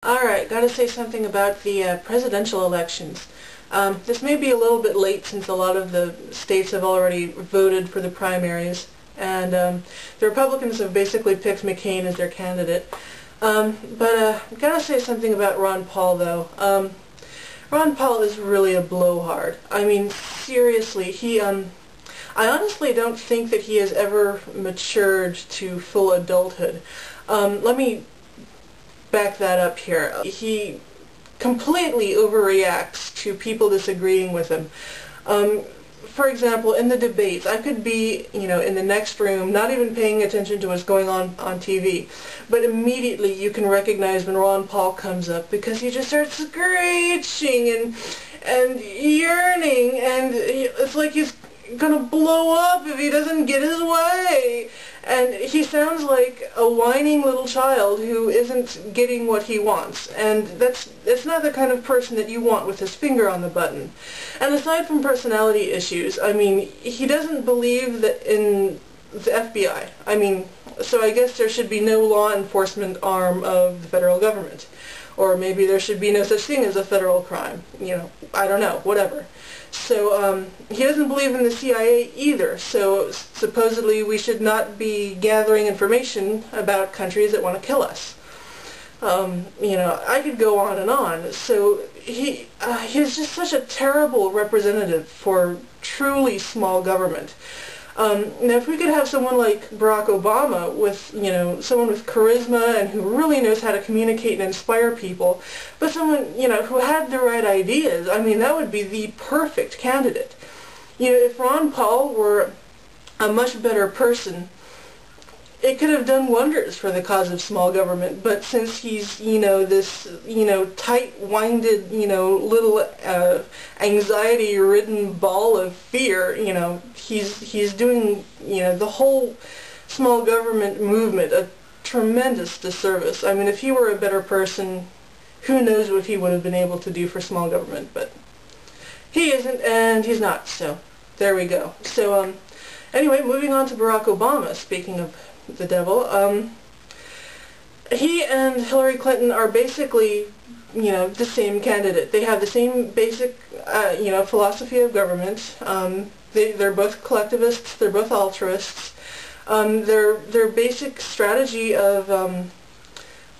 Alright, gotta say something about the presidential elections. This may be a little bit late since a lot of the states have already voted for the primaries, and the Republicans have basically picked McCain as their candidate. Gotta say something about Ron Paul, though. Ron Paul is really a blowhard. I mean, seriously, I honestly don't think that he has ever matured to full adulthood. Let me back that up here. He completely overreacts to people disagreeing with him. For example, in the debates, I could be, in the next room, not even paying attention to what's going on TV, but immediately you can recognize when Ron Paul comes up because he just starts screeching and yearning, and it's like he's gonna blow up if he doesn't get his way. And he sounds like a whining little child who isn't getting what he wants. And it's not the kind of person that you want with his finger on the button. And aside from personality issues, I mean, he doesn't believe that in the FBI. I mean, so I guess there should be no law enforcement arm of the federal government. Or maybe there should be no such thing as a federal crime. I don't know, whatever. So he doesn't believe in the CIA either, so supposedly we should not be gathering information about countries that want to kill us. I could go on and on. So he's just such a terrible representative for truly small government. Now, if we could have someone like Barack Obama with, someone with charisma and who really knows how to communicate and inspire people, but someone, who had the right ideas, I mean, that would be the perfect candidate. If Ron Paul were a much better person, it could have done wonders for the cause of small government, but since he's, this, tight-winded, little anxiety-ridden ball of fear, he's doing, the whole small government movement a tremendous disservice. I mean, if he were a better person, who knows what he would have been able to do for small government, but he isn't, and he's not, so there we go. So, anyway, moving on to Barack Obama, speaking of the devil. He and Hillary Clinton are basically, the same candidate. They have the same basic, philosophy of government. They're both collectivists. They're both altruists. Their basic strategy of,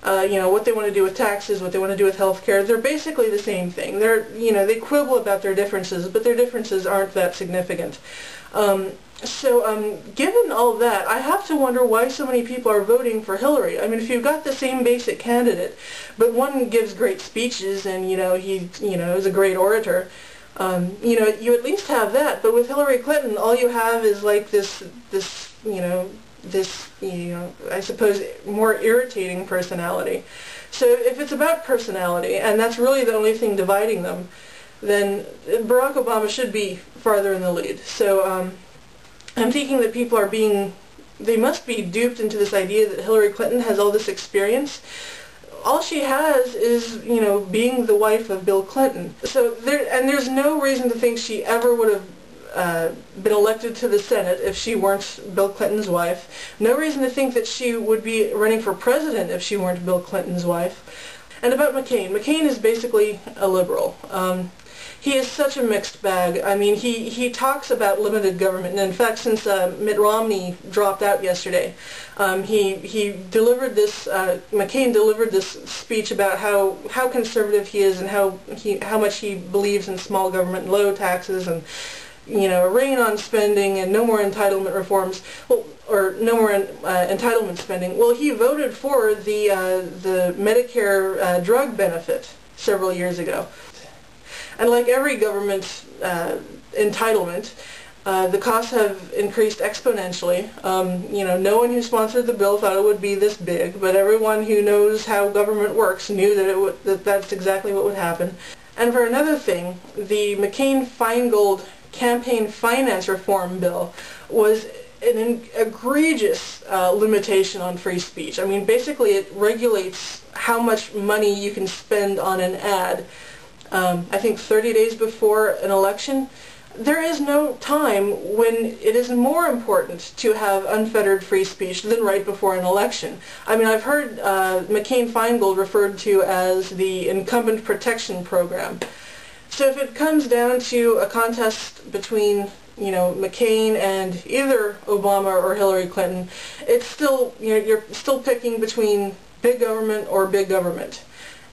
what they want to do with taxes, what they want to do with healthcare, they're basically the same thing. They quibble about their differences, but their differences aren't that significant. Given all that, I have to wonder why so many people are voting for Hillary. I mean, if you've got the same basic candidate, but one gives great speeches and, he is a great orator, you at least have that. But with Hillary Clinton, all you have is like this, I suppose, more irritating personality. So if it's about personality, and that's really the only thing dividing them, then Barack Obama should be farther in the lead. So, I'm thinking that people are they must be duped into this idea that Hillary Clinton has all this experience. All she has is, being the wife of Bill Clinton. So there's no reason to think she ever would have been elected to the Senate if she weren't Bill Clinton's wife. No reason to think that she would be running for president if she weren't Bill Clinton's wife. And about McCain. McCain is basically a liberal. He is such a mixed bag. I mean, he talks about limited government, and in fact, since Mitt Romney dropped out yesterday, McCain delivered this speech about how conservative he is and how much he believes in small government and low taxes and a rein on spending and no more entitlement reforms. Well, or no more entitlement spending. Well, he voted for the Medicare drug benefit several years ago. And like every government entitlement, the costs have increased exponentially. No one who sponsored the bill thought it would be this big, but everyone who knows how government works knew that that's exactly what would happen. And for another thing, the McCain-Feingold campaign finance reform bill was an egregious limitation on free speech. I mean, basically it regulates how much money you can spend on an ad. I think 30 days before an election, there is no time when it is more important to have unfettered free speech than right before an election. I mean, I've heard McCain-Feingold referred to as the incumbent protection program. So if it comes down to a contest between, McCain and either Obama or Hillary Clinton, it's still, you're still picking between big government or big government.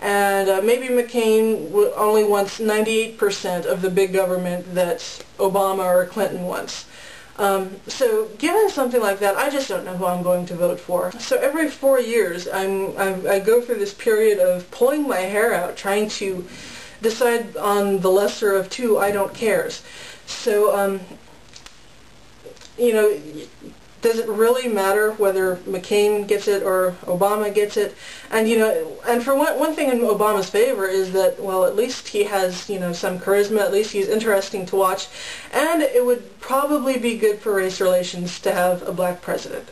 And maybe McCain only wants 98% of the big government that Obama or Clinton wants. So given something like that, I just don't know who I'm going to vote for. So every 4 years, I go through this period of pulling my hair out, trying to decide on the lesser of two I don't cares. So, does it really matter whether McCain gets it or Obama gets it? And and for one thing in Obama's favor is that, well, at least he has some charisma. At least he's interesting to watch, and it would probably be good for race relations to have a black president.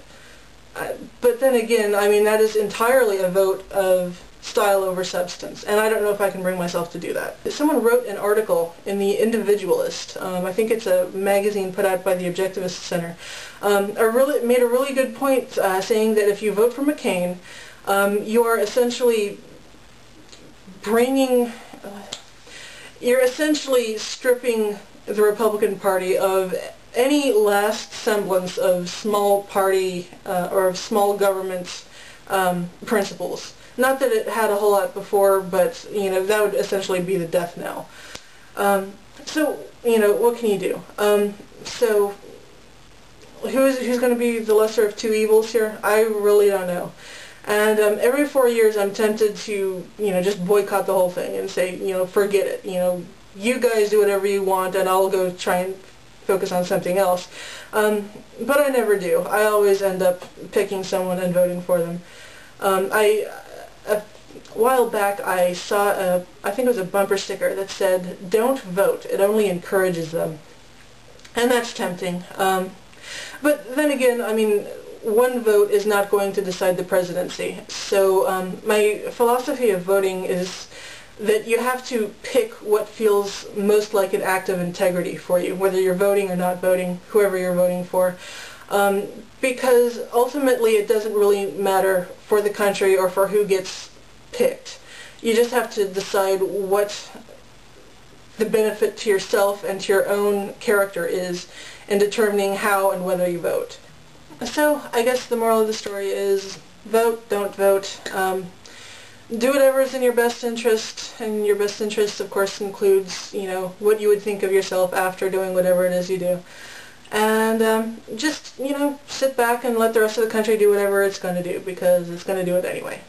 But then again, I mean, that is entirely a vote of style over substance, and I don't know if I can bring myself to do that. Someone wrote an article in the Individualist, I think it's a magazine put out by the Objectivist Center, made a really good point saying that if you vote for McCain, you are essentially you're essentially stripping the Republican Party of any last semblance of small party or of small government principles. Not that it had a whole lot before, but, that would essentially be the death knell. So, what can you do? So, who's going to be the lesser of two evils here? I really don't know. And every 4 years I'm tempted to, just boycott the whole thing and say, forget it. You guys do whatever you want and I'll go try and focus on something else. But I never do. I always end up picking someone and voting for them. A while back I saw I think it was a bumper sticker that said, "Don't vote, it only encourages them." And that's tempting. But then again, I mean, one vote is not going to decide the presidency. So my philosophy of voting is that you have to pick what feels most like an act of integrity for you, whether you're voting or not voting, whoever you're voting for. Because ultimately it doesn't really matter for the country or for who gets picked. You just have to decide what the benefit to yourself and to your own character is in determining how and whether you vote. So I guess the moral of the story is vote, don't vote. Do whatever is in your best interest, and your best interest of course includes, what you would think of yourself after doing whatever it is you do. And just, sit back and let the rest of the country do whatever it's going to do, because it's going to do it anyway.